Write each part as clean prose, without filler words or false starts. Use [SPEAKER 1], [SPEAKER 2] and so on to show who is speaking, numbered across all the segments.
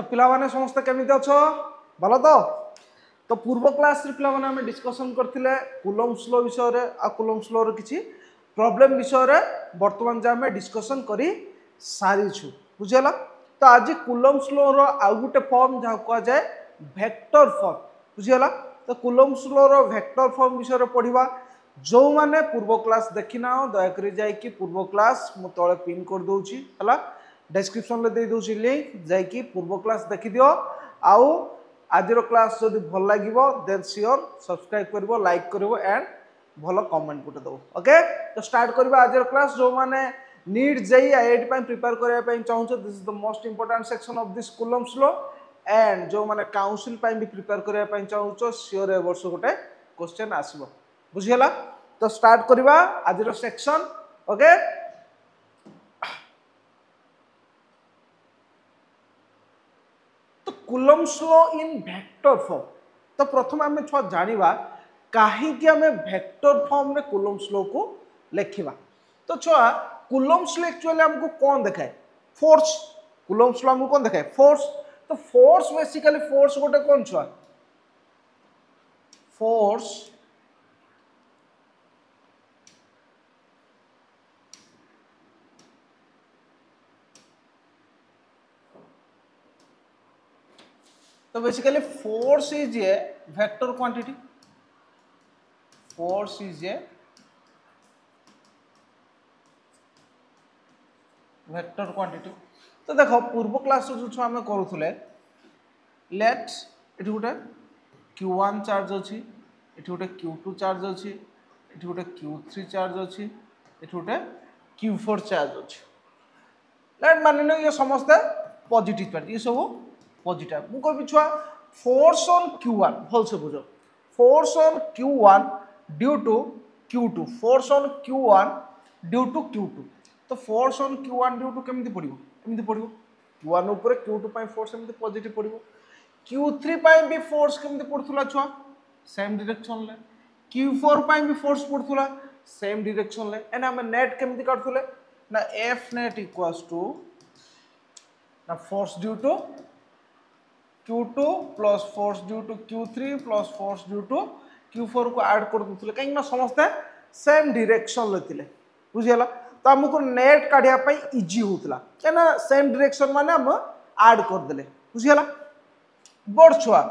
[SPEAKER 1] तो पिला माने समस्त केमिति अछो भलो तो पूर्व क्लास रे पिला माने हम डिस्कशन करथिले कूलम्ब्स लॉ विषय रे आ कूलम्ब्स लॉ रे किछि प्रॉब्लम विषय रे वर्तमान जा हम डिस्कशन करी सारी छु बुझेला। तो आज कूलम्ब्स लॉ रो आ गुटे फॉर्म जा को जाय वेक्टर फॉर्म बुझेला। तो कूलम्ब्स लॉ रो वेक्टर फॉर्म विषय रे पढिबा जो माने पूर्व क्लास देखिना दया करी जाय कि पूर्व क्लास मु तळे पिन कर दोछि हला डिस्क्रिप्शन ले दे दोछि लिंक जाय कि पूर्व क्लास देखि दियो आउ आज क्लास जदि भल लागिबो देन श्योर सब्सक्राइब करबो लाइक करबो एंड भलो कमेंट गुटे दो ओके। तो स्टार्ट करबा आज क्लास जो माने नीट जेई आईआईटी ପାଇଁ प्रिपेयर करिया ପାଇଁ चाहूछ this is the most important section of this Coulomb's law and जो माने काउंसिल ପାଇଁ भी प्रिपेयर करिया ପାଇଁ चाहूछ श्योर ए वर्ष गुटे क्वेश्चन आसीबो बुझियला। तो स्टार्ट करबा आज सेक्शन ओके। तो Coulomb's law in vector form तो प्रथम आम छुआ जानिबा कहीं आम वेक्टर फॉर्म रे कूलम्ब्स लॉ को लिखिबा। तो छुआ कूलम्ब्स लॉ एक्चुअली हमको कौन देखाए फोर्स कूलम्ब्स लॉ हमको कौन देखाए फोर्स। तो फोर्स बेसिकली फोर्स गोटे कौन छुआ फोर्स तो basically force is a vector quantity force is a vector quantity. तो देखो पूर्व क्लास जो आम करूले लेट ये गोटे Q1 चार्ज अच्छी ये गोटे Q2 चार्ज अच्छी ये गोटे Q3 चार्ज अच्छी ये गोटे Q4 चार्ज अच्छी लेट मान ये समस्ते पॉजिटिव चार्ज ये सब पॉजिटिव मु कहबी छुआ फोर्स ऑन Q1 भल से बुझ force on Q1 due to Q2 force on Q1 due to Q2। तो force on Q1 due to केमिति पड़िबो एमिति पड़िबो Q1 ऊपर Q2 पई फोर्स एमिति पॉजिटिव पड़िबो Q3 पई भी फोर्स केमिति पड़थुला छुआ सेम डायरेक्शन ले Q4 पई भी फोर्स पड़थुला सेम डायरेक्शन ले एंड हम नेट केमिति काटथुले ना F net इक्वल्स टू ना force due to Q2 plus force due to Q3 plus force due to Q4 को ऐड कर दुथले कहीं ना समस्ते सेम डायरेक्शन लेतिले बुझियला। तो हमको नेट काढिया पई इजी होतला केना सेम डायरेक्शन माने हम ऐड कर देले बुझियला। बड़ छुआ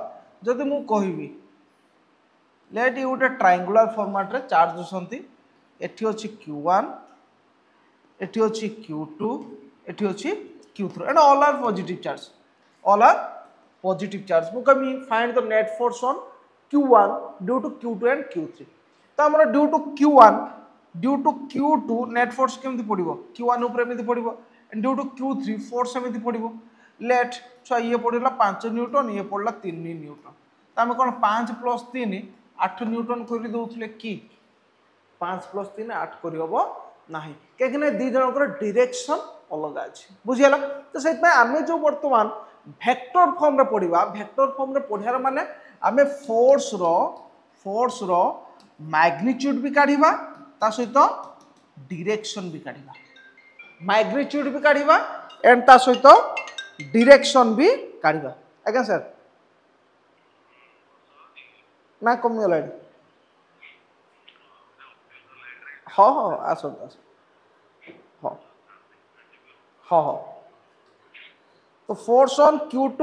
[SPEAKER 1] जदि मु कहिबी लेट यू गोटे ट्रायंगुलर फॉर्मेट रे चार्ज होसंती एठी अछि Q1 एठी अछि Q2 एठी अछि Q3 and all are positive charge all are positive charge मु कमी find the net force on Q1 due to Q2 and Q3। तो हमर due to Q1 due to Q2 net force केमति पड़िबो Q1 ऊपर एमति पड़िबो and due to Q3 force एमति पड़िबो लेट छुआ ये पड़िला 5 न्यूटन ये पड़ला 3 न्यूटन। तो हम कोन 5 प्लस 3 8 न्यूटन करि दउथले की 5 प्लस 3 8 करि होबो नाही केकने दी जनकर डायरेक्शन अलग अछि बुझियला। तो सेत में आमे जो वर्तमान वेक्टर फॉर्म रे पढिबा वेक्टर फॉर्म रे पढियार माने आमे फोर्स रो मैग्नीट्यूड भी काढिबा ता सहित डायरेक्शन भी काढिबा मैग्नीट्यूड भी काढिबा एंड ता सहित डायरेक्शन भी काढिबा आज्ञा सर ना कमी गलाडी हाँ हाँ आस हाँ हाँ हाँ। तो फोर्स ऑन Q2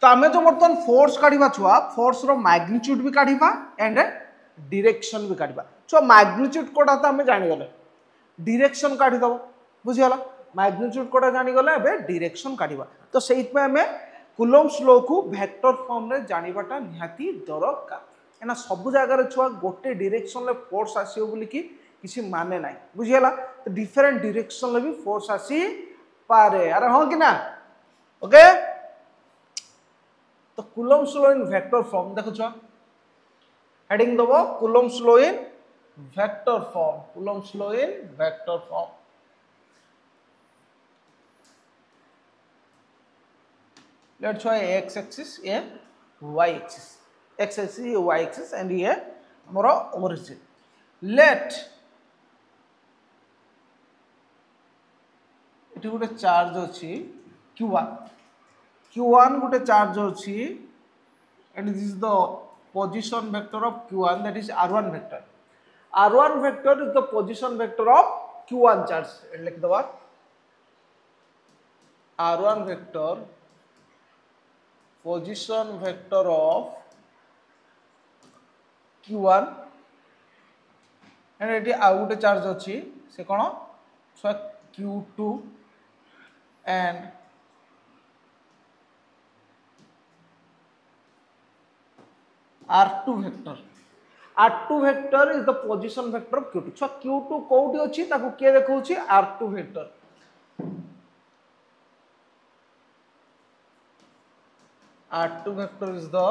[SPEAKER 1] तो आमे जो बर्तमान फोर्स काढिबा छुआ फोर्स रो मैग्नीट्यूड भी काढिबा एंड डायरेक्शन भी काढिबा छुआ मैग्नीट्यूड कोडा तो आमे जानि गले डायरेक्शन काढि दबो बुझियला मैग्नीट्यूड कोडा जानि गले एबे डायरेक्शन काढिबा। तो सेइत में आमे कूलम्ब्स लॉ को वेक्टर फॉर्म रे जानिबाटा निहाती दरकार एना सब जगह रे छुआ गोटे डायरेक्शन ले फोर्स आसीयो बोली कि किसी माने नाही बुझियला। तो डिफरेंट डायरेक्शन ले भी फोर्स आसी पारे अरे हां कि ना ओके। तो Coulomb's law in vector form देखो छुआ हेडिंग दबो Coulomb's law in vector form Coulomb's law in vector form. Let's show x axis a y axis x axis a y axis and ये हमरो origin let एटी गोटे charge अछि Q1 Q1 गोटे charge अच्छी and this is the position vector of Q1, that is R1 vector. R1 vector is the position vector of Q1 charge. Like the what? R1 vector position vector of Q1 and it is out charge अच्छी से कौन so Q2 and R2 vector. R2 vector is the position vector of Q2. So Q2 कोउटी अछि ताकू के देखौछि R2 vector. R2 vector is the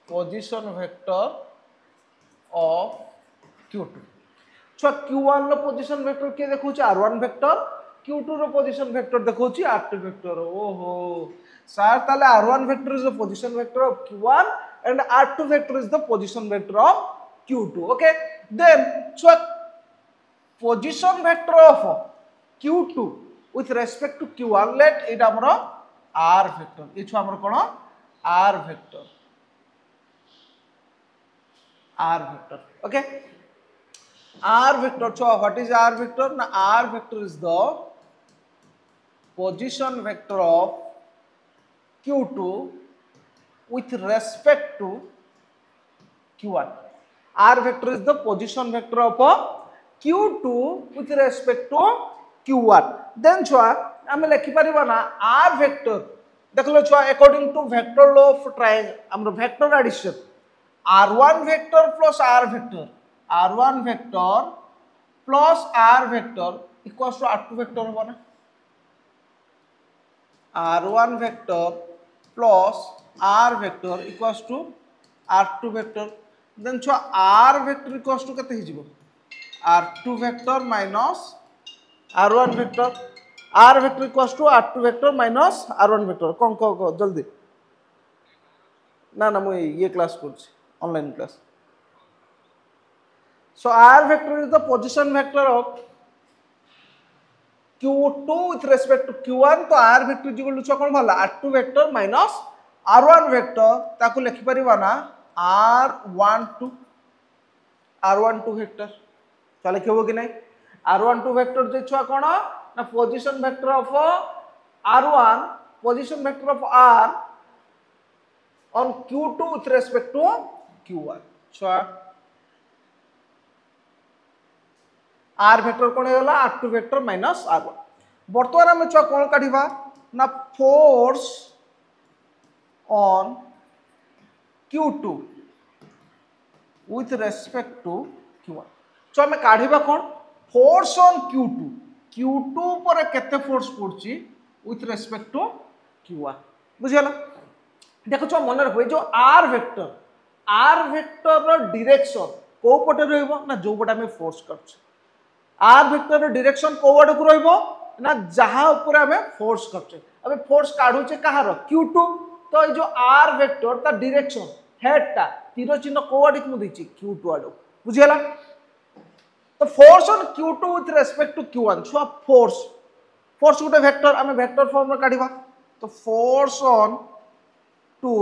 [SPEAKER 1] position vector of Q2. So Q1 row position vector के देखौछि R1 vector, Q2 रो position vector देखौछि R2 vector. ओहो sir ताले R1 vector is the position vector of Q1 and R2 vector is the position vector of Q2. Okay, then so position vector of Q2 with respect to Q1, let it amro R vector. Echu amro kono R vector. R vector. Okay, R vector. So what is R vector? Now R vector is the position vector of Q2 with respect to Q1. R vector is the position vector of Q2 with respect to Q1. Then छुआ आमे लिखि परिबा ना R vector देखलो छुआ according to vector law of triangle हमरो vector addition R1 vector plus R vector, R1 vector plus R vector equals to R2 vector होबा ना R1 vector plus R vector equals to R2 vector. Then छुआ R vector equals to केते हिजिबो R2 vector minus R1 vector. R vector equals to R2 vector minus R1 vector. कौन को जल्दी ना ना मैं ये क्लास करछि online class. So R vector is the position vector of Q2 with respect to Q1. तो R vector is equal to कौन भला R2 vector minus R1 vector ताकू लिखि परिबा ना R12 vector. चले लिखिबो कि नहीं R12 vector जे छुआ कोन ना position vector of R1, position vector of R on Q2 with respect to Q1. छुआ R vector कोन होला R2 vector minus R1. बर्तमान हम छुआ कोन काढिबा ना force on Q2 with respect to Q1. So हमें काढिबा कोन force on Q2. Q2 पर केते force पड़छि with respect to Q1. बुझियला देखो छ मन रखबे जो R vector रो डायरेक्शन को पटे रहइबो ना जो पटे हमें फोर्स करछ. R vector रो डायरेक्शन को आड़ को रहइबो ना जहां ऊपर हमें फोर्स करछ. अबे फोर्स काढु छ कहार Q2. तो ये जो R vector ता डायरेक्शन हेड ता तीर चिन्ह को आड़ को दैछि Q2 आड़. बुझियला तो force on Q2 with respect to Q1. छुआ फोर्स गोटे वेक्टर आमे वेक्टर फॉर्म रे काढिबा. तो force on 2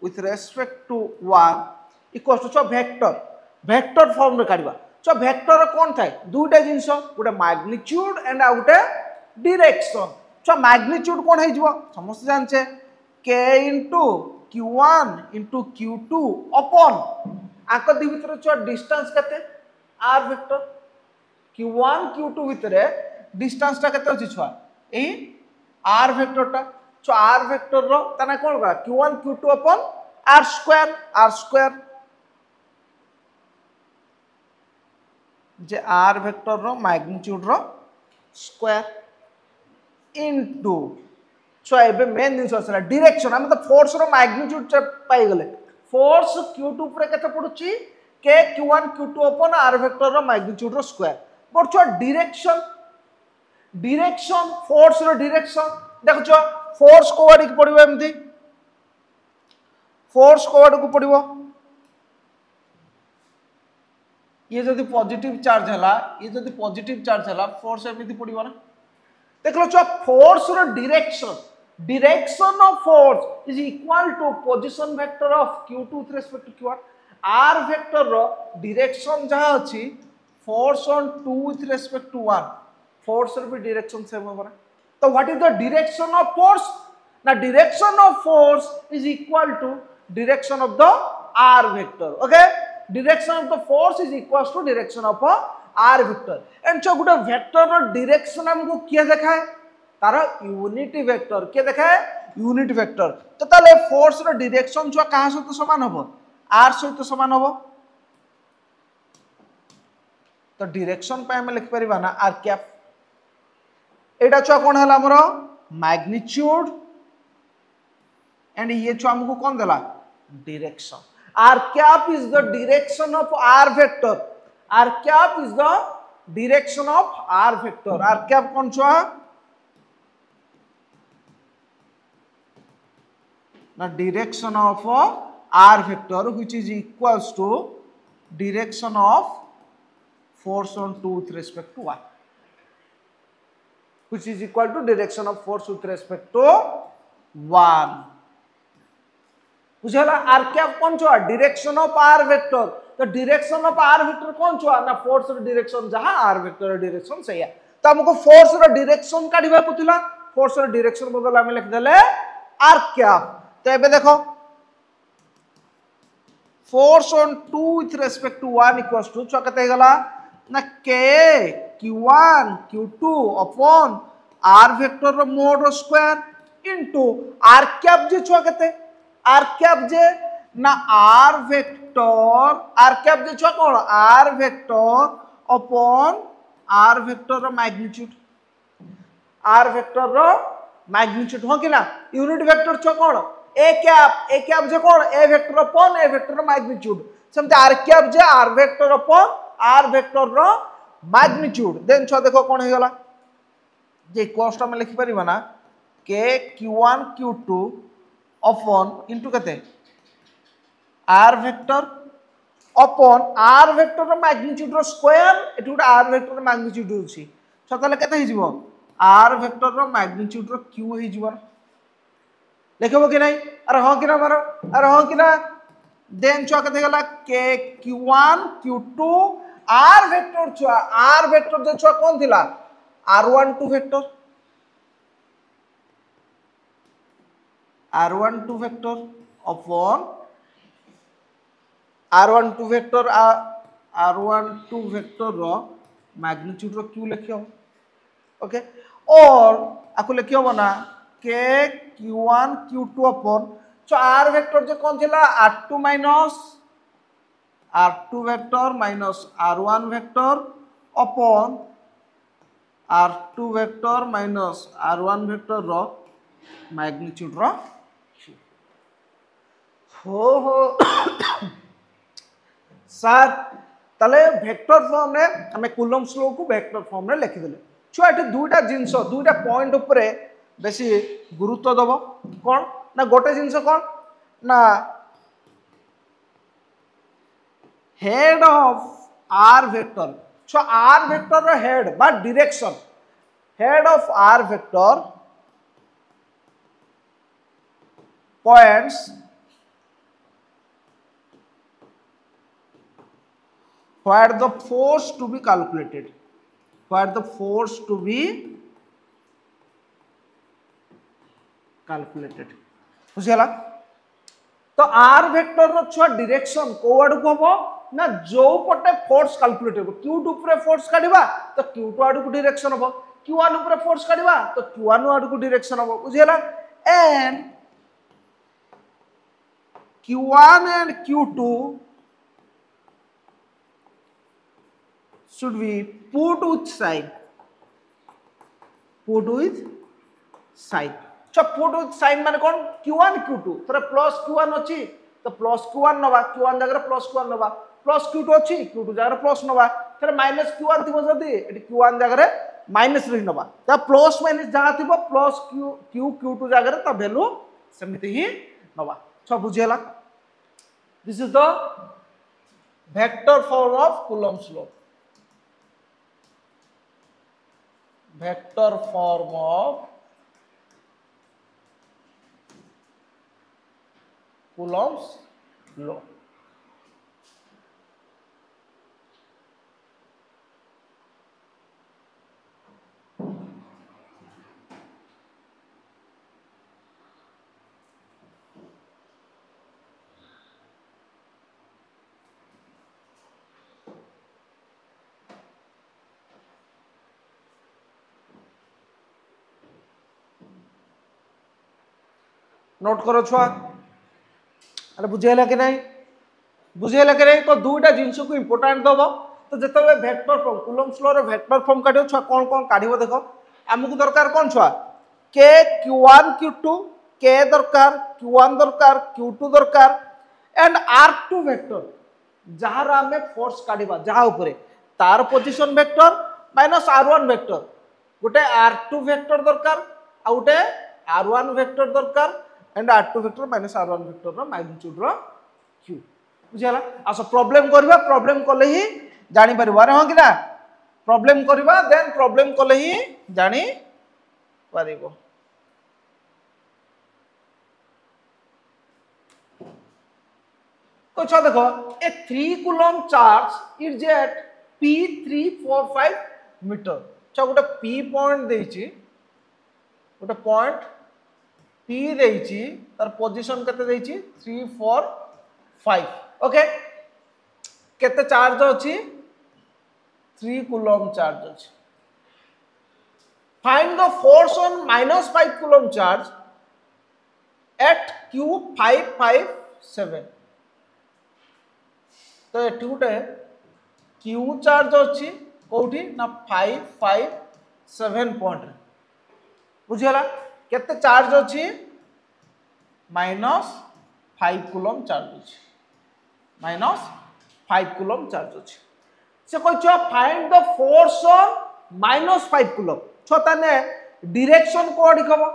[SPEAKER 1] with respect to 1 equals to छुआ वेक्टर फॉर्म रे काढिबा. छुआ वेक्टर कोन थाए दुटा जिंस गोटे मैग्नीट्यूड एंड आ गोटे डायरेक्शन. छुआ मैग्नीट्यूड कोन हे जिवो समस्त जानछे k into Q1 into Q2 upon आको दि भीतर छुआ डिस्टेंस केते R vector Q1 Q2 भितर डिस्टेंस ता केते अछि छुआ एही R vector ता. सो R vector रो तना कोन बा Q1 Q2 upon R square जे R vector रो मैग्नीट्यूड रो स्क्वायर इनटू सो एबे मेन दिन असला डायरेक्शन हम तो फोर्स रो मैग्नीट्यूड पाई गले. फोर्स Q2 पर केते पडुची k Q1 Q2 upon R vector रो मैग्नीट्यूड रो स्क्वायर. बट छो डायरेक्शन फोर्स रो डायरेक्शन देखो छो फोर्स को आड़ को पड़िबो एमती फोर्स को आड़ को पड़िबो ये जदी पॉजिटिव चार्ज हला फोर्स एमती पड़िबो ना. देखलो छो फोर्स रो direction direction of force is equal to position vector of q2 with respect to q1 r vector ro direction jaha achi force on 2 with respect to 1 force ro bi direction same hoba so what is the direction of force now direction of force is equal to direction of the r vector okay direction of the force is equals to direction of a r vector and so Gute vector row direction हमको किया देखा है तार unit vector के देखा है unit vector तो ताले फोर्स रो डायरेक्शन छुआ कहा सहित समान हबो आर सहित समान हबो तो डायरेक्शन पे हम लिख परिबा ना आर कैप एटा छुआ कोन हला हमरो मैग्नीट्यूड एंड ये छुआ हमको कोन देला direction r cap is the direction of are vector r cap is the direction of are vector r cap कोन छुआ the direction of r vector which is equals to direction of force on 2 with respect to 1 which is equal to direction of force with respect to 1 बुझला r cap कौन छुआ direction of r vector तो direction of r vector कौन छुआ ना force रो direction जहां r vector रो direction सही है तो हमको फोर्स रो डायरेक्शन काढिबा पतिला फोर्स रो डायरेक्शन बदल हम लिख देले r कैप तो ये देखो force on 2 with respect to 1 equals to छुआ कते गला ना k q1 q2 upon r vector रो मोड रो स्क्वायर इनटू r कैप जे छुआ कते r कैप जे ना r कैप जे छुआ कोन r vector upon r vector रो मैग्नीट्यूड r वेक्टर रो मैग्नीट्यूड हो कि ना यूनिट वेक्टर छुआ कोन ए कैप जे कोन a vector upon a vector रो मैग्नीट्यूड समते आर कैप जे r vector upon r vector रो मैग्नीट्यूड देन छ देखो कोन हे गला जे इक्वल्स में लिखि परिबा ना k q1 q2 upon into कते r vector upon r vector रो मैग्नीट्यूड रो स्क्वायर एटु गुटे आर वेक्टर रो मैग्नीट्यूड होछि छ तले कते हि जिवो आर वेक्टर रो मैग्नीट्यूड रो q हि जिवो लिखबो कि नहीं अरे हां कि ना मारो अरे हां कि ना देन छुआ कते गला k q1 q2 r vector छुआ r वेक्टर जे छुआ कोन थिला r12 vector r12 vector upon r12 vector r12 vector रो मैग्नीट्यूड रो q लिखियो ओके और आको लिखियो बना k q1 q2 अपॉन तो r वेक्टर जो कौन थिला r2 vector minus r1 vector upon r2 vector minus r1 vector रो मैग्नीट्यूड रो हो सर तले वेक्टर फॉर्म रे हमें कूलम्ब्स लॉ को वेक्टर फॉर्म रे लिखि देले छुआ एटे दुईटा जिंस दुईटा पॉइंट ऊपर बेसी गुरुत्व दबो कौन ना गोटे जिनस कौन ना हेड ऑफ आर वेक्टर छो आर वेक्टर रो हेड बा direction head of are vector points where the force to be calculated बुझिला तो आर वेक्टर रो छ डायरेक्शन कोआड को हो ना जो पटे फोर्स कैलकुलेट हो q2 ऊपर फोर्स काढिबा तो q2 आडू को डायरेक्शन हो q1 ऊपर फोर्स काढिबा तो q1 आडू को डायरेक्शन हो बुझिला and q1 and q2 should be put with sign अच्छा put with sign माने कौन q1 q2 थरे प्लस q1 अछि तो प्लस q1 नबा q1 जगह प्लस q1 नबा प्लस q2 अछि q2 जगह प्लस नबा थरे माइनस q1 थिबो जदी एटी q1 जगह माइनस रही नबा त प्लस माइनस जहा थिबो प्लस q2 जगह त वैल्यू समिति ही नबा छ बुझियला this is the vector form of Coulomb's law vector form of coulombs law. Note करो छुआ, अरे बुझेगा कि नहीं, बुझेगा कि नहीं। तो दुईटा जिनस को इंपोर्टाट दब। तो जिते वेक्टर फॉर्म कूलम्ब्स लॉ रे वेक्टर फॉर्म काढ़ छुआ कौन कौन काढ़ देख आमको दरकार कौन छुआ के Q1 Q2 के दरकार Q1 दरकार Q2 दरकार एंड R2 वेक्टर जहार आम फोर्स काढ़ा जहाँ उपरे तार position vector minus R1 vector गोटे R2 वेक्टर दरकार आ गोटे R1 वेक्टर दरकार and R2 vector minus R1 vector रो मैग्नीट्यूड रो Q बुझिला। आस प्रॉब्लम करबा, प्रॉब्लम कले ही जानि परिबा। अरे हां कि ना प्रॉब्लम करबा देन प्रॉब्लम कले ही जानि परिबो। तो अच्छा देखो a 3 coulomb charge is at P345 metre. अच्छा गोटे P पॉइंट देछि, गोटे पॉइंट P देछि तार पोजीशन केते देछि 345 ओके। केते चार्ज अछि 3 कूलम चार्ज अछि। Find the force on -5 coulomb charge at Q557। तो एठी गोटे Q चार्ज अछि कोठी ना 557 पॉइंट रे बुझिला। केते चार्ज अछि -5 कूलम चार्ज अछि, -5 कूलम चार्ज अछि। से कहछ find the force on -5 coulomb. छ ताने डायरेक्शन को लिखबो,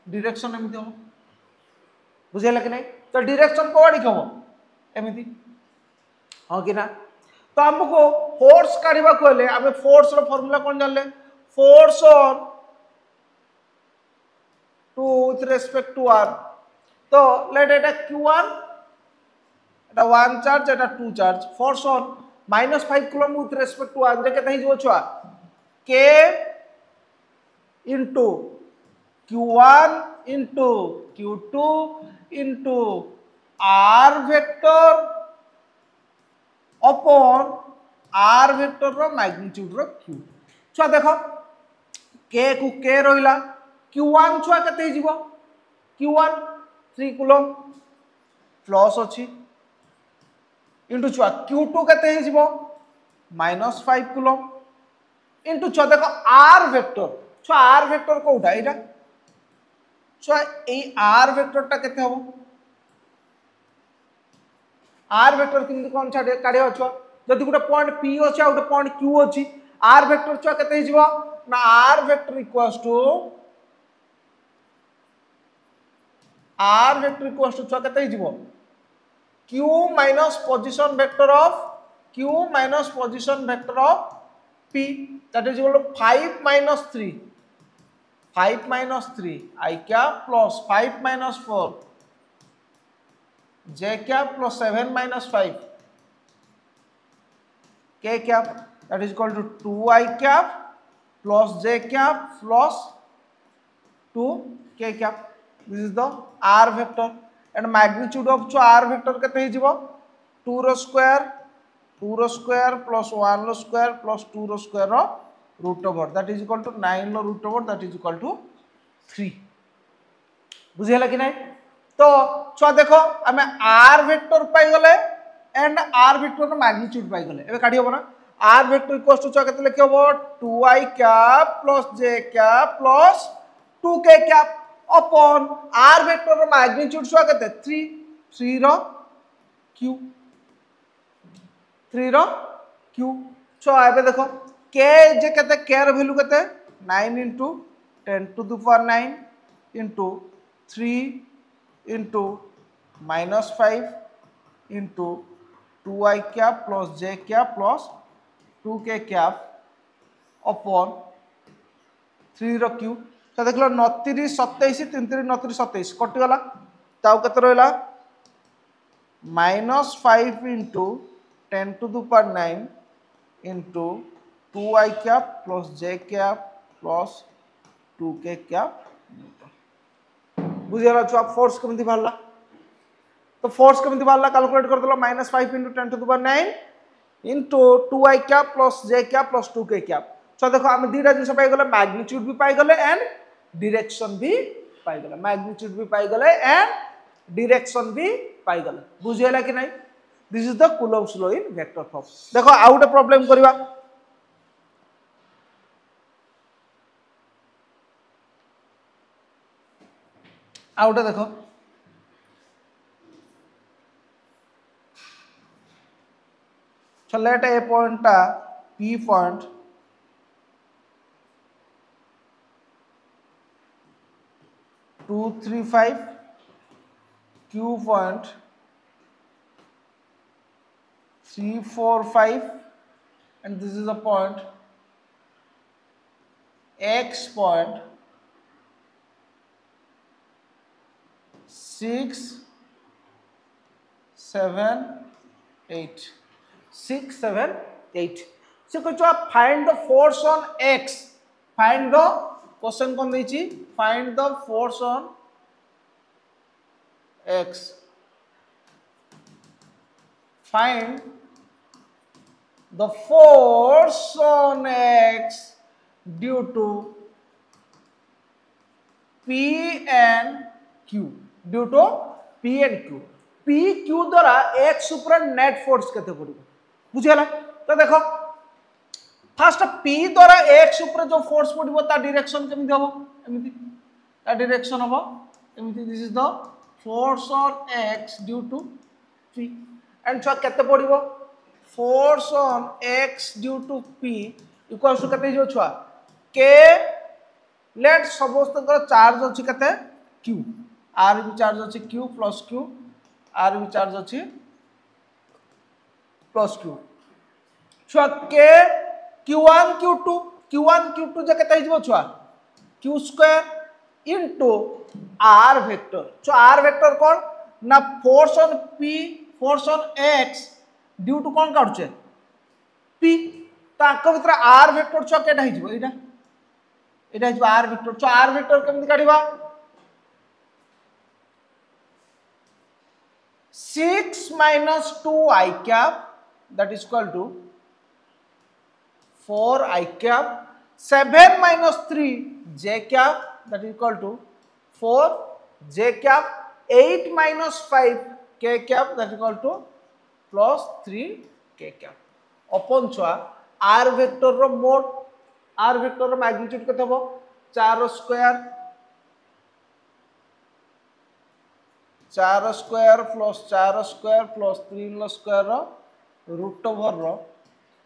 [SPEAKER 1] डायरेक्शन एमिति हो बुझिला कि नहीं। तो डायरेक्शन को लिखबो एमिति हां कि ना। तो हमको फोर्स काढिबा कहले आमे फोर्स रो फार्मूला कोन जानले force on two with respect to r। तो लेट एटा q1 एटा 1 चार्ज एटा 2 charge force on -5 coulomb with respect to r जे केते हिजो छुआ k into q1 into q2 into r vector upon r vector रो मैग्नीट्यूड रो q। छुआ देखो k को k रहिला q1 छुआ केते हिजो q1 3 कूलम प्लस अछि इंटू छुआ q2 केते हिजो -5 कूलम इंटू छुआ देखो r वेक्टर। छुआ r वेक्टर कोउटा एटा छुआ ए r वेक्टर टा केते हो r वेक्टर किंतु कोन छाडे काढे छुआ जदि गोटे पॉइंट p अछि आ गोटे पॉइंट q अछि r वेक्टर छुआ केते हिजो ना r वेक्टर इक्वल्स टू छुआ केते हिजो q minus position vector of q minus position vector of p that is equal to 5 minus 3 I cap plus 5 minus 4 j cap plus 7 minus 5 k cap that is equal to 2 I cap plus j cap plus 2 k cap. This is the r vector and magnitude of r vector kete hijibo 2 ro square plus 1 ro square plus 2 ro square ro root over that is equal to 9 रो root over that is equal to 3 बुझिला कि नहीं। तो छुआ देखो आमे r vector पाई गले एंड r वेक्टर रो मैग्नीट्यूड पाई गले एबे काढी होबो ना r वेक्टर इक्वल्स टू छुआ केते लिखि होबो 2i cap plus j cap plus 2k cap upon r vector रो मैग्नीट्यूड छुआ केते 3 रो q छुआ एबे देखो k जे केते k रो वैल्यू केते 9 into 10 to the power 9 into 3 into -5 into 2i cap plus j cap plus 2k cap upon 3 रो q तो देख लो 29 27 3 3 29 27 कटिगला ताऊ केते रहला -5 into 10 to the power 9 into 2i cap plus j cap plus 2k cap बुझिगला छुआ force केमती बाहरला तो फोर्स केमती बाहरला कैलकुलेट कर देलो -5 into 10 to the power 9 into 2i cap plus j cap plus 2k cap तो देखो आम दुईटा जिन पाई गले मैग्नीट्यूड भी पाई गले एंड डायरेक्शन भी पाई गले मैग्नीट्यूड भी पाई गले एंड डायरेक्शन भी पाई गले बुझिगला कि नहीं this is the Coulomb's law in vector form देखो आ गोटे प्रॉब्लम करबा आ गोटे देखो so let a point p point two three five q point 3 4 5 and this is a point x point 6 7 8 6 7 8 से कह find the force on x find the question कौन देछि find the force on x find the force on x due to p and q due to p and q p q द्वारा x ऊपर net force केते पड़िबो बुझियला तो देखो first p द्वारा x ऊपर जो फोर्स पड़िबो ता डायरेक्शन केमिति हबो एमिति ता डायरेक्शन हबो एमिति this is the force on x due to p and छुआ केते पड़िबो force on x due to p equals to केते जो छुआ k लेट समस्त चार्ज अछि केते q r भी चार्ज अछि q प्लस q r भी चार्ज अछि प्लस q छुआ k q1 q2 जे केते हिजबो छुआ q square into r vector so r vector कोन ना force on p force on x due to कोन काढुचे p ताको भीतर r वेक्टर छुआ केटा हिजबो एटा एटा हिजबो r vector so r vector केमति काढिबा 6 minus 2i cap that is equal to 4i cap 7 minus 3 j cap that is equal to 4 j cap 8 minus 5 k cap that is equal to plus 3 k cap upon छुआ r vector रो mod r vector रो magnitude केते हो 4 square plus 3 square root over रो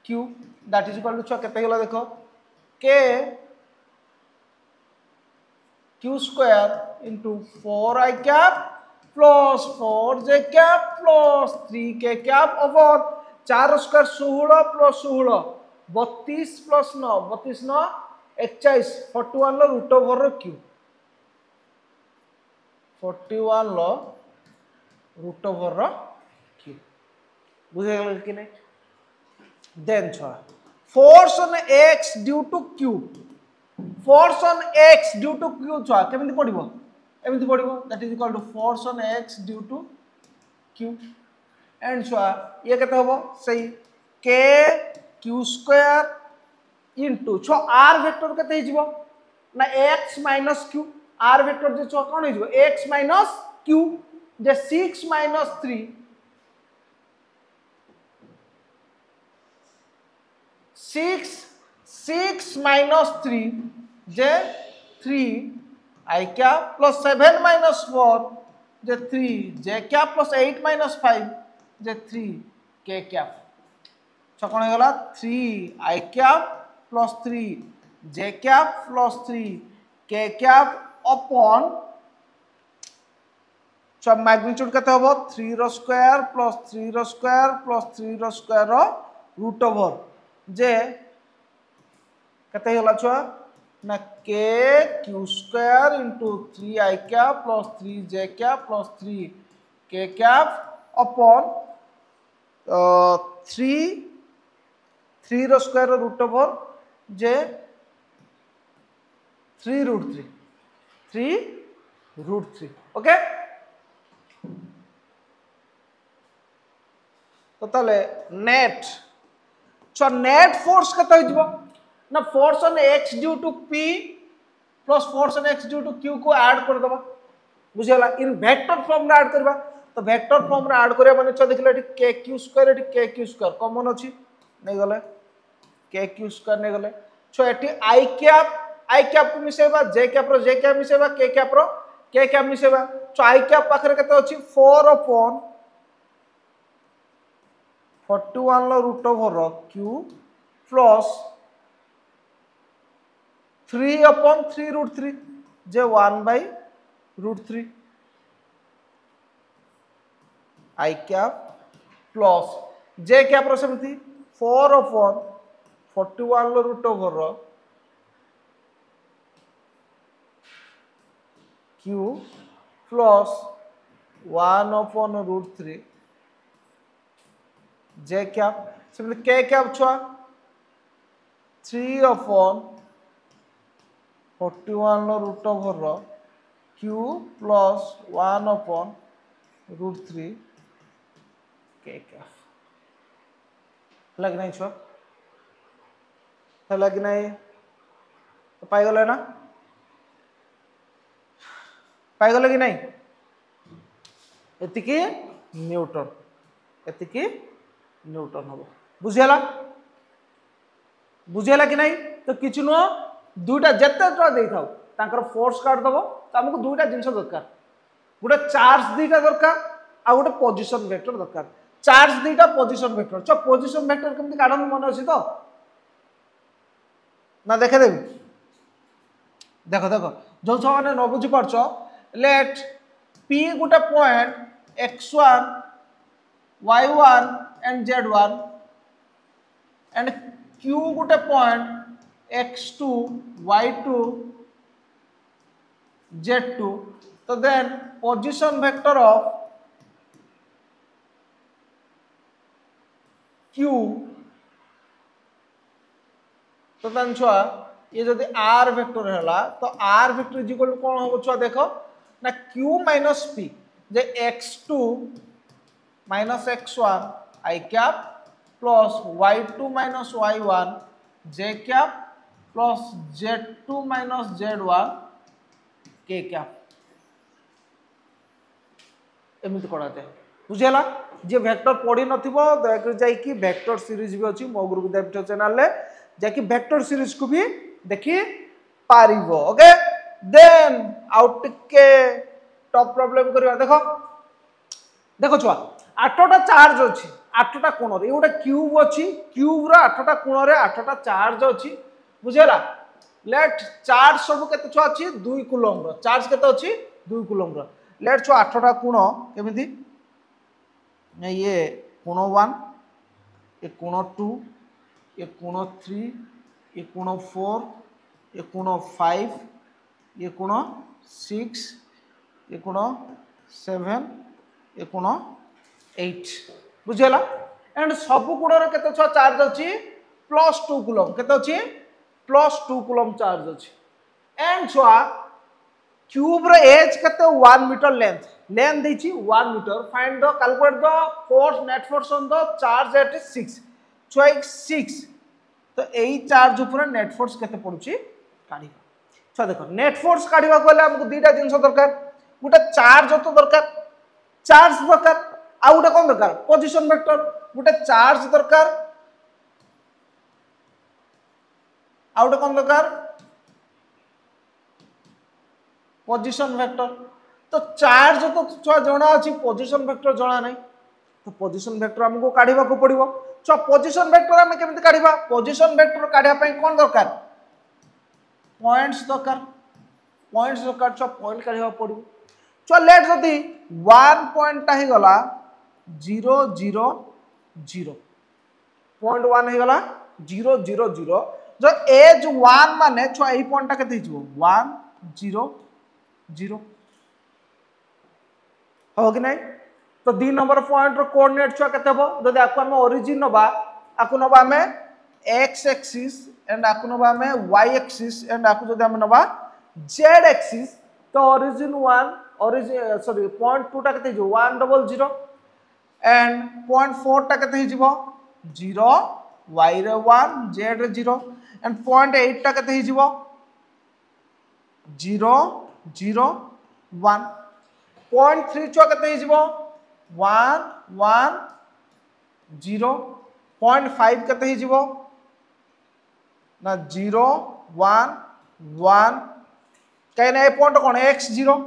[SPEAKER 1] q that is equal to छुआ केते गेला देखो k q square into 4i cap plus 4j cap plus 3k cap over 4 square 16 प्लस 16 32 प्लस 9 32 9 41 41 लो रूट ओवर रो q 41 लो रूट ओवर रो q बुझे गेल कि नहीं देन छुआ force on x due to q force on x due to q छुआ केमिति पडिबो एमिति पडिबो that is equal to force on x due to q and छुआ ये केते होबो सही k q स्क्वायर इनटू छुआ r वेक्टर केते हिजबो ना x minus q r vector जे छुआ कोन हिजबो x माइनस q जे 6 माइनस 3 6 minus 3 जे 3 i cap plus 7 minus 4 जे 3 j cap plus 8 minus 5 जे 3 k cap so कोन हेगला 3 i cap plus 3 j cap plus 3 k cap upon so magnitude केते होबो 3 रो स्क्वायर प्लस 3 रो स्क्वायर प्लस 3 रो स्क्वायर रो रूट ओवर जे केते होला छुआ ना k q square into 3i cap plus 3j cap plus 3k cap upon 3 रो स्क्वायर रूट ओवर जे 3√3 ओके। तो ताले नेट नेट फोर्स केते हो ना force on x due to p प्लस force on x due to q को add कर दबा बुझेला इन वेक्टर फॉर्म रे ऐड करबा। तो वेक्टर फॉर्म रे ऐड करिया माने छ देखले k q square k q square common अछि नै गले k q स्क्वायर नै गले छ एठी i कैप को मिसेबा j कैप मिसेबा k कैप मिसेबा छ i कैप पाखरे केते अछि 4 अपॉन 41 लो root over q plus 3 upon 3√3 जे 1/√3 i cap plus j cap रो सेमती 4 अपॉन 41 लो root over q plus 1 upon √3 j cap सेमती k कैप छुआ 3 अपॉन 41 लो root over q plus 1 upon √3 k cap लग नहीं छुआ लग नहीं तो पाई गले ना पाई गले कि नहीं एतिकी न्यूटन हम बुझेला कि नहीं। तो किछु नुह दुईटा जिते दे था तांकर फोर्स काट दबो तो हमको दुईटा जिनस दरकार गोटे चार्ज दुईटा दरकार आ गोटे पोजीशन वेक्टर दरकार चार्ज दुईटा पोजीशन वेक्टर छ पोजीशन वेक्टर केमति काढन मन अछि तो ना देखे देबी देखो देखो जो छ माने न बुझी परछो लेट p गोटे point x1 y1 and z1 and q गोटे पॉइंट x2 y2 z2 तो then position vector of q तो देन छुआ ये जदि r वेक्टर हैला तो r vector is equal to कोन हो छुआ देखो ना q माइनस p जे x2 minus x1 i cap plus y2 minus y1 j cap plus z2 minus z1 k cap एमिति कराते बुझेला जे वेक्टर पढ़ी नथिबो दयाकर जाई कि वेक्टर सीरीज भी अछि मो गुरु विद्यापीठ चैनल ले जाकि वेक्टर सीरीज को भी देखि पारिबो ओके। देन आउट के टॉप प्रॉब्लम करिया देखो देखो छुआ 8टा चार्ज अछि 8टा कोण रे गोटे क्यूब अछि क्यूब रा 8टा कोण रे 8टा चार्ज अछि बुझेला लेट चार्ज सब केते छुआ अछि 2 कूलम रो चार्ज केते अछि 2 कूलम रो लेट छुआ 8टा कोण केमिति ये कोण 1 ये कोण 2 ये कोण 3 ये कोण 4 ये कोण 5 ये कोण 6 ये कोण 7 ये कोण 8 बुझेला एंड सब कोण रे केते छ चार्ज अछि +2 कूलम केते अछि +2 कूलम चार्ज अछि एंड छुआ क्यूब रे एज केते 1 मीटर लेंथ देछि 1 metre find the calculate the force net force on the charge at 6 छुआ 6 तो एई चार्ज ऊपर नेट फोर्स केते पडुछि काढी छुआ देखो नेट फोर्स काढीबा कोले हमको दुईटा जिंस दरकार गोटे चार्ज तो दरकार आ गोटे कोन दरकार पोजीशन वेक्टर गोटे चार्ज दरकार आ गोटे कोन दरकार पोजीशन वेक्टर। तो चार्ज तो छुआ जणा अछि पोजीशन वेक्टर जणा नै तो पोजीशन वेक्टर हमको काढीबा को पड़िबो छुआ पोजीशन वेक्टर हम केमति काढीबा पोजीशन वेक्टर काढिया पई कोन दरकार पॉइंट्स दरकार छुआ पॉइंट काढीबा पड़िबो छुआ लेट जदी 1 पॉइंट हे गला 0 0 0 पॉइंट 1 हे गला 0 0 0 जो एज 1 माने छुआ एई पॉइंट केते हिजबो 1 0 0 हो कि नहीं। तो 2 नंबर पॉइंट रो कोऑर्डिनेट छुआ केते हो जदि आको हम ओरिजिन नबा आको नबा हमें x एक्सिस एंड आको नबा हमें y एक्सिस एंड आको जदि हम नबा z एक्सिस तो ओरिजिन 1 ओरिजिन सॉरी पॉइंट 2 टा केते हिजबो 100 एंड पॉइंट 4 टा केते हिजबो 0 y रे 1 z रे 0 एंड पॉइंट 8 टा केते हिजबो 0 0 1 पॉइंट 3 छुआ केते हिजबो 1 1 0 पॉइंट 5 केते हिजबो ना 0 1 1 कहीं ना ए पॉइंट कोन x 0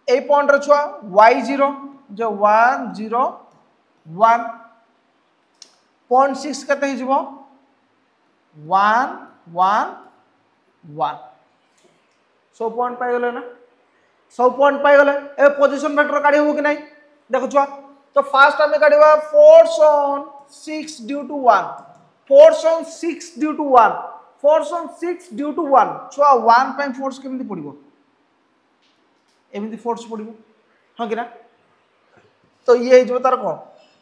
[SPEAKER 1] ए पॉइंट रे छुआ y 0 जो 1 0 1 पॉइंट 6 केते हिजबो 1 1 1 सो पॉइंट पाई गले ना सब पॉइंट पाई गले ए पोजीशन वेक्टर काढी हो कि नहीं देखो छुआ तो फास्ट हमें काढीबा force on 6 due to 1 force on 6 due to 1 force on 6 due to 1 छुआ 1 पे फोर्स केमिति पडिबो एमिति फोर्स पडिबो हां कि ना तो ये जो तार कोन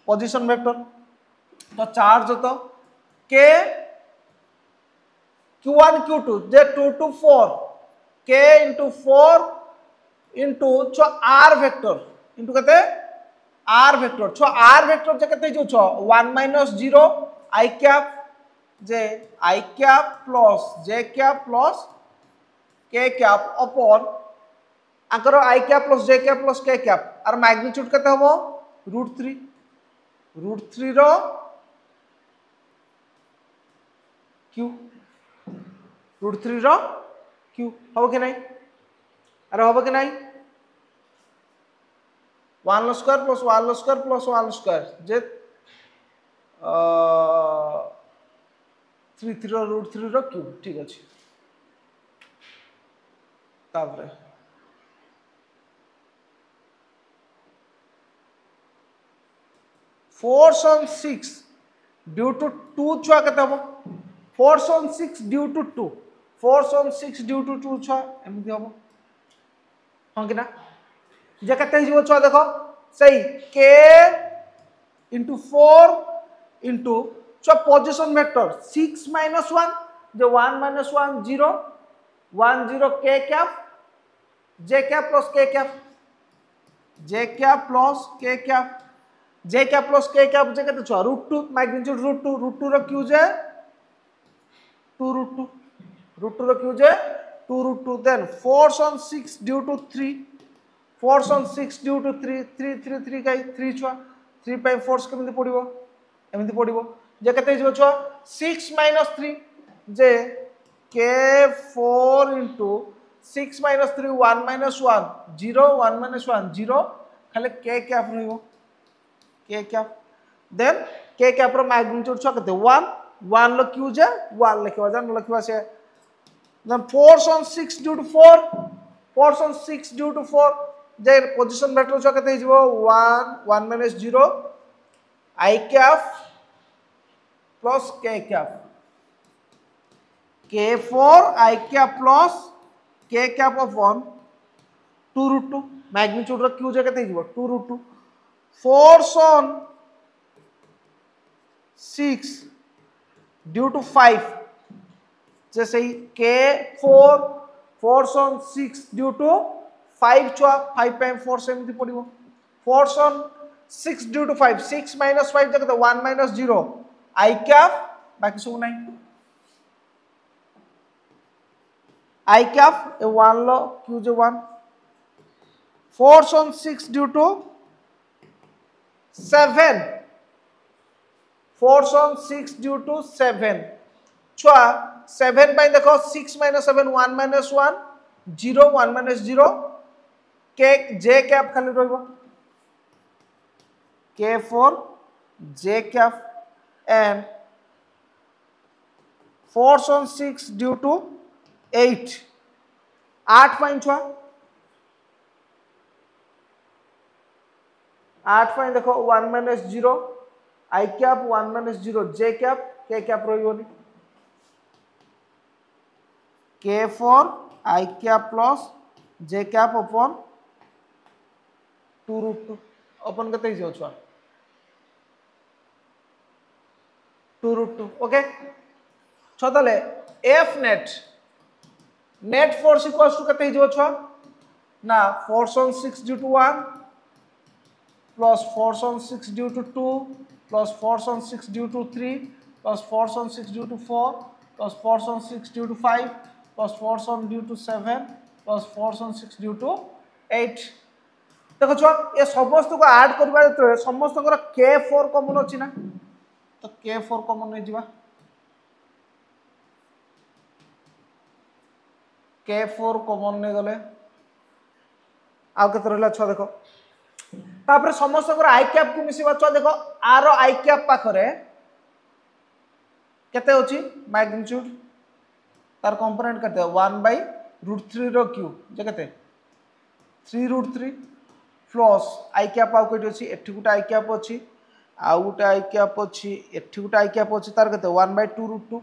[SPEAKER 1] पोजीशन वेक्टर तो चार्ज तो k q1 q2 J 2 to 4 k into 4 into छो r वेक्टर into कते r वेक्टर छो r वेक्टर जे कते जो छो 1 minus 0 I cap J I cap plus j cap plus k cap upon आकर I cap plus j cap plus k cap R magnitude कते हबो √3 रो q √3 रो q हबो कि नहीं अरे हबो कि नहीं 1 square plus 1 square plus 1 square जे 3 3 रो √3 रो q ठीक अछि तापरे फोर्स ऑन 6 ड्यू टू 2 छुआ केते हबो force on 6 due to 2 force on 6 due to 2 छुआ एमति हबो हां कि ना जे केते हिजबो छुआ देखो सही k into 4 into छुआ पोजीशन वेक्टर 6 minus 1 जो 1 minus 1 0 1 0 k cap j cap plus k cap j cap plus k cap j cap plus k cap जे केते छुआ √2 मैग्नीट्यूड √2 रो q जे 2 √2 √2 रो q जे 2 √2 then force on 6 due to 3 force on 6 due to 3 3 3 3 काई 3 छुआ 3 पे फोर्स केमिति पडिबो एमिति पडिबो जे केते हिजबो छुआ 6 minus 3 जे k4 into 6 minus 3 1 minus 1 0 1 minus 1 0 खाली k cap रहइबो k cap then k cap रो मैग्नीट्यूड छुआ केते 1 1 लो q जे 1 लिखवा जान लिखवा से then force on 6 due to 4 force on 6 due to 4 J position vector छुआ केते हिजबो 1 1 minus 0 I cap plus k cap k4 I cap plus k cap upon 2 √2 magnitude रो q जे केते हिजबो 2 √2 force on 6 due to 5 जैसे ही k4 force on 6 due to 5 छुआ 5 पे force एमति पडिबो force on 6 due to 5 6 minus 5 जके 1 minus 0 I cap बाकी सब नहीं I cap ए 1 लो q जे 1 force on 6 due to 7 force on 6 due to 7 छुआ 7 पाई देखो 6 minus 7 1 minus 1 0 1 minus 0 k j cap खाली रहइबो k4 j cap and force on 6 due to 8 8 पाई छुआ 8 पाई देखो 1 minus 0 I cap 1 minus 0 j cap k cap रहिबोनी k for I cap plus j cap upon 2 root 2 upon केते हिजो छुआ 2 root 2 okay छ तले f net force equals to केते हिजो छुआ ना force on 6 due to 1 plus force on 6 due to 2 plus force on 6 due to 3 plus force on 6 due to 4 plus force on 6 due to 5 plus force on due to 7 plus force on 6 due to 8 देखो छुआ ये समस्त को add करबा तो समस्त को k4 common अछि ना तो k4 कॉमन नै जिबा k4 कॉमन नै गले आ केते रहला छुआ देखो तापर समस्त को आई कैप को मिसिबा छुआ देखो आर आई कैप पाखरे केते अछि मैग्नीट्यूड तार कंपोनेंट केते 1/√3 रो क्यूब जे केते 3√3 प्लस आई कैप आउ केटे अछि एठी गुटा आई कैप अछि आउ गुटा आई कैप अछि एठी गुटा आई कैप अछि तार केते 1/2√2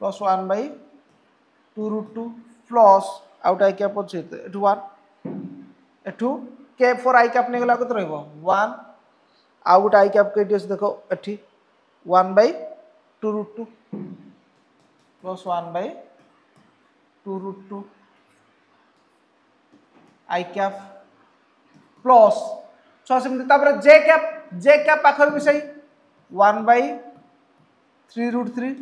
[SPEAKER 1] plus 1/2√2 plus out I cap अछि एठु 1 एठु कैप फॉर आई कैप नेगला केते रहबो 1 आउ गुटा आई कैप केटे अछि देखो एठी 1/2√2 प्लस 1/2√2 आई कैप प्लस छो सेमति तापर जे कैप पाखर भी सही 1/3√3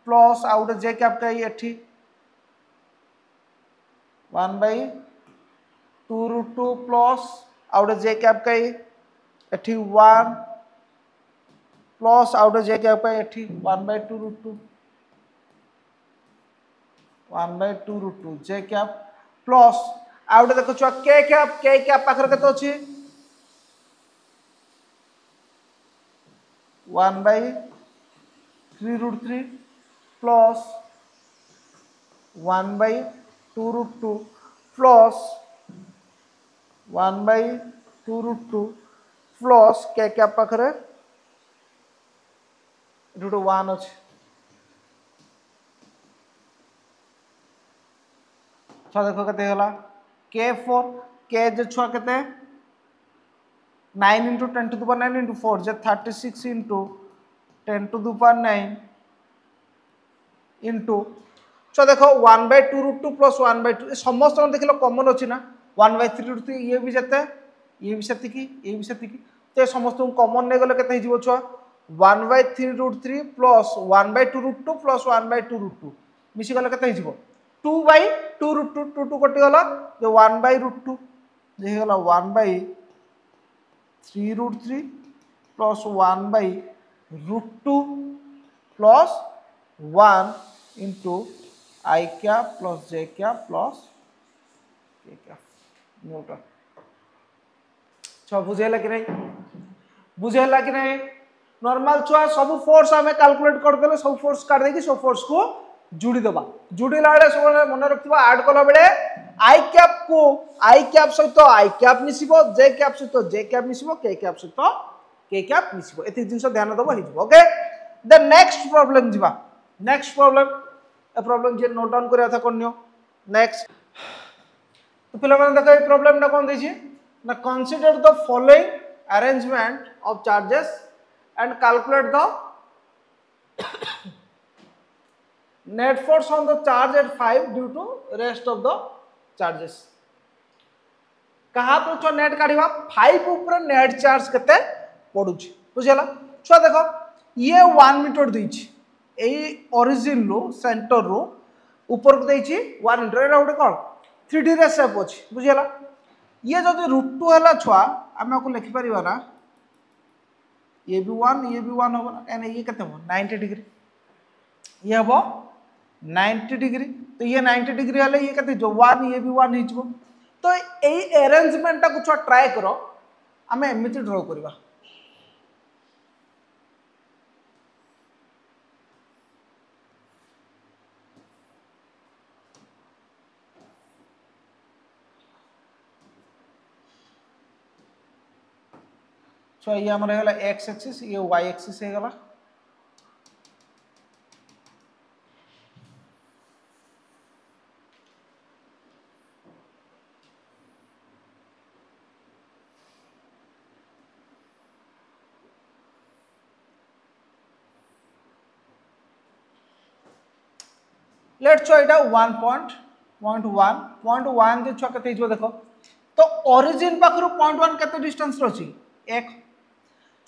[SPEAKER 1] प्लस आउट जे कैप का एठी 1/2√2 प्लस आउट जे कैप का एठी 1 प्लस आउट जे कैप का एठी 1/2√2 1/2√2 जे कैप प्लस आउट देखो छुआ के कैप पाखर केते अछि 1/3√3 प्लस 1/2√2 प्लस 1/2√2 प्लस के कैप पाखरे रुट 1 अछि छ देखो केते होला k4 k जे छुआ केते 9 into 10 to the power 9 into 4 J 36 into 10 to the power 9 into छो देखो 1/2√2 plus 1/2 समस्त देखिलो कॉमन अछि ना 1/3√3 ये भी जते ये भी सेति की ते समस्त कॉमन ने गले केते हिजबो छुआ 1/3√3 plus 1/2√2 plus 1/2√2 मिसी गले केते हिजबो 2/2√2 2 कटि गला जे 1/√2 जे गला 1/3√3 plus 1/√2 plus 1 into I cap plus j cap plus k cap Newton छ बुझेला कि नहीं नॉर्मल छुआ सब फोर्स हमें कैलकुलेट कर देले सब फोर्स काट देकी सब फोर्स को जुड़ी दबा जुड़ीला बेले सब मन रखिबा ऐड कला बेले आई कैप सहित आई कैप मिसिबो जे कैप सहित जे कैप मिसिबो के कैप सहित के कैप मिसिबो एति जिंस ध्यान दबो हिजबो ओके द नेक्स्ट प्रॉब्लम जिबा next problem a problem J note down करिया था कोन्यो नेक्स्ट तो पिला माने देखो ए प्रॉब्लम ना कोन देछि ना consider the following arrangement of charges and calculate the net force on the charge at 5 due to rest of the charges कहा तो छ नेट काढिबा 5 ऊपर नेट चार्ज केते पडुछि बुझियला छ देखो ये 1 मीटर दैछि एई ओरिजिन रो सेंटर रो ऊपर को दैछि 1 मीटर एटा उठे कोन 3D रे शेप अछि बुझियला ये जदि √2 हला छुआ हमें को लिखि परिबा ना ये भी 1 होबा ना एने ये केते हो 90 डिग्री ये हबो 90 डिग्री तो ये 90 डिग्री हले ये केते जो 1 ये भी 1 हिजबो तो एई अरेंजमेंट टा कुछ ट्राई करो हमें एमिति ड्रा करबा सो ये हमर हेला x एक्सिस ये y एक्सिस हे गला लेट्स छुआ एटा 1.1 जे छुआ केते हिजो देखो तो ओरिजिन पाखरु 0.1 केते डिस्टेंस रछि 1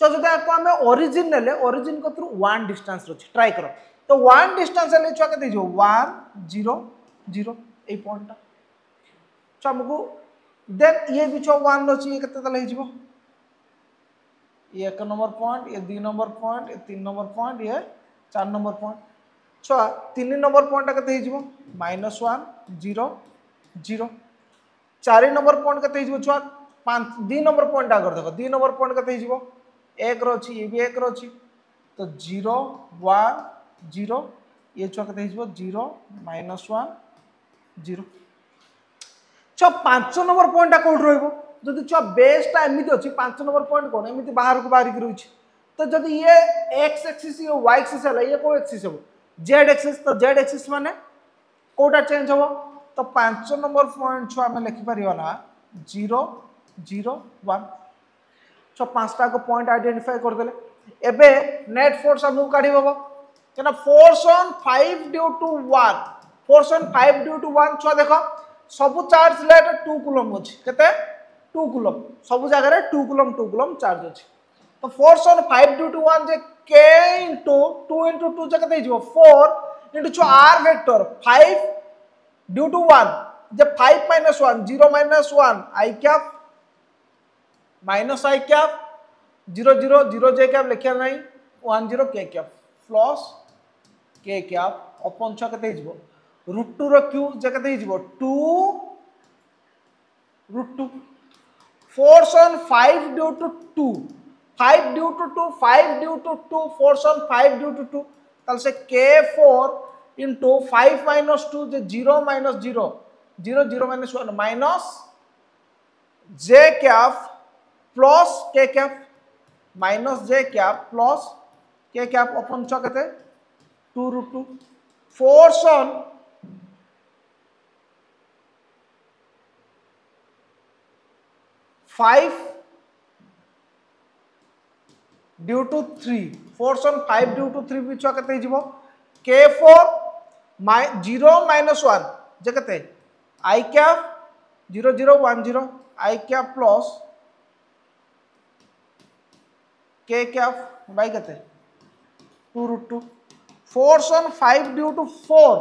[SPEAKER 1] तो जदि आपको हमें ओरिजिन नेले ओरिजिन को थ्रू 1 डिस्टेंस रछि ट्राई करो तो 1 डिस्टेंस ले छुआ केते हिजो 1 0 0 ए पॉइंट ता छुआ हमको देन ये भी छुआ 1 रछि ये केते तले हिजो ये 1 नंबर पॉइंट ये 2 नंबर पॉइंट ये 3 नंबर पॉइंट ये 4 नंबर पॉइंट छुआ 3 नंबर पॉइंट केते हिजो -1 0 0 4 नंबर पॉइंट केते हिजो छुआ 5 2 नंबर पॉइंट आगर देखो 2 नंबर पॉइंट केते हिजो 1 रछि ये भी 1 रछि तो 0 1 0 ये छुआ केते हिजो 0 -1 0 छुआ 5 नंबर पॉइंट कोड रहइबो जदि छुआ बेसटा एमिति अछि 5 नंबर पॉइंट कोन एमिति बाहर को बाहर की रहिछि तो जदि ये x एक्सिस ये y एक्सिस है ये को एक्सिस हो z एक्सिस तो z एक्सिस माने कोटा चेंज हो तो 5 नंबर पॉइंट छुआ में लिखि परियो ना 0 0 1 छुआ पांचटा को पॉइंट आइडेंटिफाई कर देले एबे नेट फोर्स हम काढी होबो केना force on 5 due to 1 force on 5 due to 1 छुआ देखो सब चार्ज लेट 2 कूलम अछि केते 2 कूलम सब जगह रे 2 कूलम चार्ज अछि तो फोर्स ऑन 5 ड्यू टू 1 जे k into 2 into 2 जे केते हिजो 4 into छुआ r वेक्टर 5 ड्यू टू 1 जे 5 minus 1 0 minus 1 i cap minus i cap 0 0 0 j cap लिखिया नहीं 1 0 k cap plus k cap अपन छ केते हिजो √2 रो q जे केते हिजो 2 √2 force on 5 due to 2 5 due to 2 5 due to 2 force on 5 due to 2 तल से k4 into 5 minus 2 जे 0 minus 0 0 0 minus 1 minus j cap plus k cap minus j cap plus k cap अपन छ केते 2 √2 force on 5 due to 3 force on 5 due to 3 भी छ केते हिजबो k4 0 minus 1 जे केते i cap 0 0 1 0 i cap plus k cap by केते 2 √2 force on 5 due to 4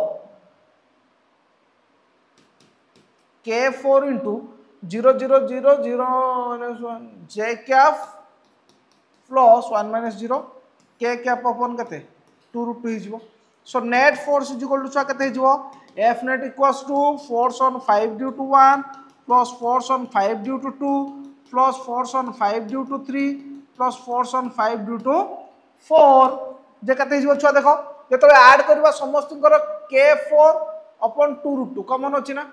[SPEAKER 1] k4 into 0 0 0 0 minus 1 j cap plus 1 minus 0 k cap upon केते 2 √2 हिजबो so net force is equal to छा केते हिजबो f net equals to force on 5 due to 1 plus force on 5 due to 2 plus force on 5 due to 3 plus force on 5 due to 4 जे केते हिजबो छा देखो जेतबे add करबा समस्त कर k4 upon 2 √2 common अछि ना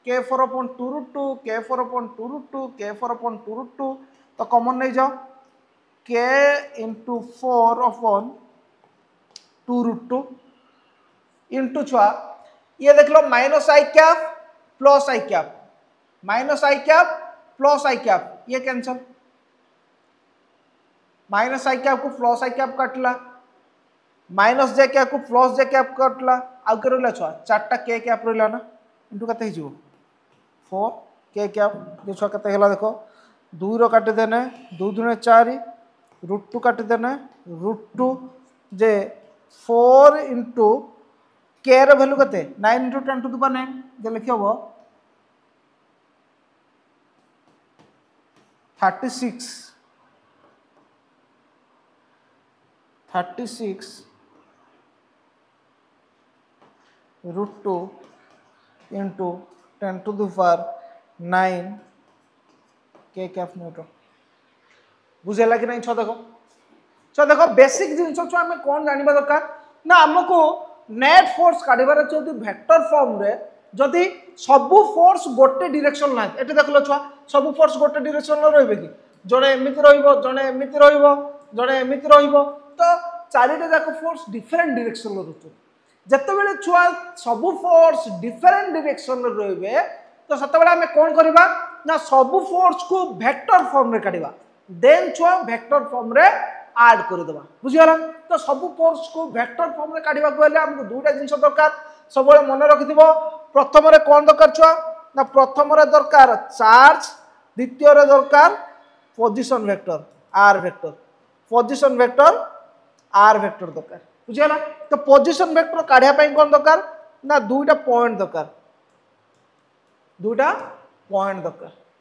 [SPEAKER 1] k4 upon 2 √2 k4 upon 2 √2 k4 upon 2 √2 तो common नहीं जाओ k into 4 upon 2 √2 into छुआ ये देख लो माइनस आई कैप प्लस आई कैप माइनस आई कैप प्लस आई कैप ये कैंसल माइनस आई कैप को प्लस आई कैप काटला माइनस जे कैप को प्लस जे कैप काटला आउ के रहला छुआ चारटा के कैप रहला ना इनटू कते हिजो 4 के कैप जे छुआ कते हला देखो 2 रो काटि देने 2 दुने 4 √2 काटि देने √2 जे 4 into k रो वैल्यू कते 9 into 10 to the power 9 जे लिखियो 36 √2 into 10 to the power 9 k cap Newton बुझेला कि नहीं छ देखो बेसिक जिंस छ हमें कोन जानिबा दरकार ना हमको नेट फोर्स काढिबार छ जदी वेक्टर फॉर्म रे जदी सब फोर्स गोटे डायरेक्शन ना एटे देखलो छ सब फोर्स गोटे डायरेक्शन रे रहबे कि जणे एमिति रहइबो जणे एमिति रहइबो जणे एमिति रहइबो तो चारिटे जाक फोर्स डिफरेंट डायरेक्शन रे रहतो जत्ते बेले छुआ सब फोर्स डिफरेंट डायरेक्शन रे रहबे तो सते बेले हमें कोन करबा ना सब फोर्स को वेक्टर फॉर्म रे काढिबा देन छुआ वेक्टर फॉर्म रे ऐड कर देबा बुझियाला तो सब फोर्स को वेक्टर फॉर्म रे काढिबा को हेले हमको दुटा जिंस दरकार सब मन रखि प्रथम कौन दरकार छुआ ना प्रथम दरकार चार्ज द्वितीय दरकार position vector R vector position vector R vector दरकार बुझीगला तो पोजिशन वेक्टर काढ़िया कौन दरकार ना दुईटा पॉइंट दरकार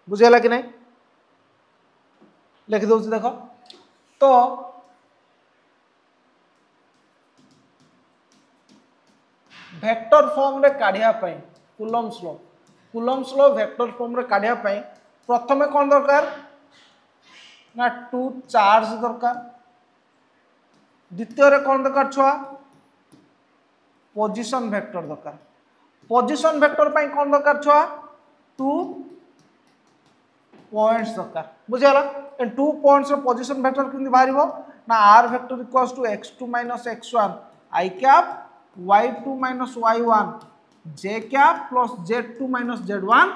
[SPEAKER 1] बुझीगला कि नहीं लिखि दउछि देखो तो वेक्टर फॉर्म रे काढ़िया कूलम्स लॉ वेक्टर फॉर्म रे काढ़िया प्रथमे कौन दरकार ना टू चार्ज दरकार द्वितीय कौन दरकार छुआ पोजिशन वेक्टर दरकार पोजिशन वेक्टर कौन दरकार छुआ टू पॉइंट्स दरकार बुझीगला एंड 2 पॉइंट्स पोजिशन वेक्टर किंतु बाहर ना R vector equals to x2 - x1 i cap y2 - y1 j cap plus z2 - z1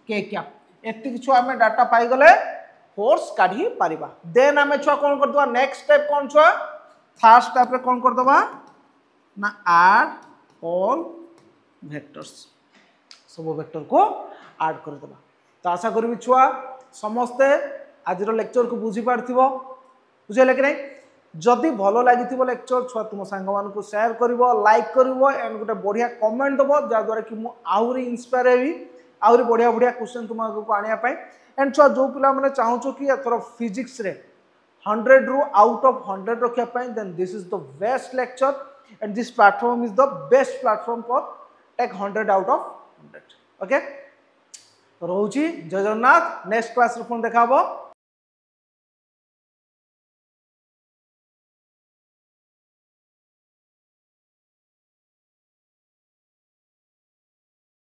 [SPEAKER 1] k cap एति छुआ आम डाटा पाई गले फोर्स काढ़ी पारिबा देन आम छुआ कौन कर दवा नेक्स्ट स्टेप कौन छुआ फर्स्ट स्टेप रे कौन कर दवा ना ऐड ऑल वेक्टर्स सब वेक्टर को ऐड कर दवा तो आशा करी छुआ समस्ते आज लेक्चर को बुझी पार्थिबो बुझेले कि नहीं जदि भल लगी लेक्चर छुआ तुम सांग मान को शेयर करिवो लाइक करिवो एंड गोटे बढ़िया कमेंट दबो जा द्वारा कि मु आहुरी इंस्पायर हेबी आहुरी बढ़िया बढ़िया क्वेश्चन तुम को आनिया पाई एंड छुआ जो पिला माने चाहूचो कि एथर फिजिक्स रे 100 रु आउट ऑफ 100 रखिया पाई then this is the best lecture and this platform is the best platform for tech 100 out of 100 okay रोची जय जगन्नाथ नेक्स्ट क्लास रे फोन देखाबो।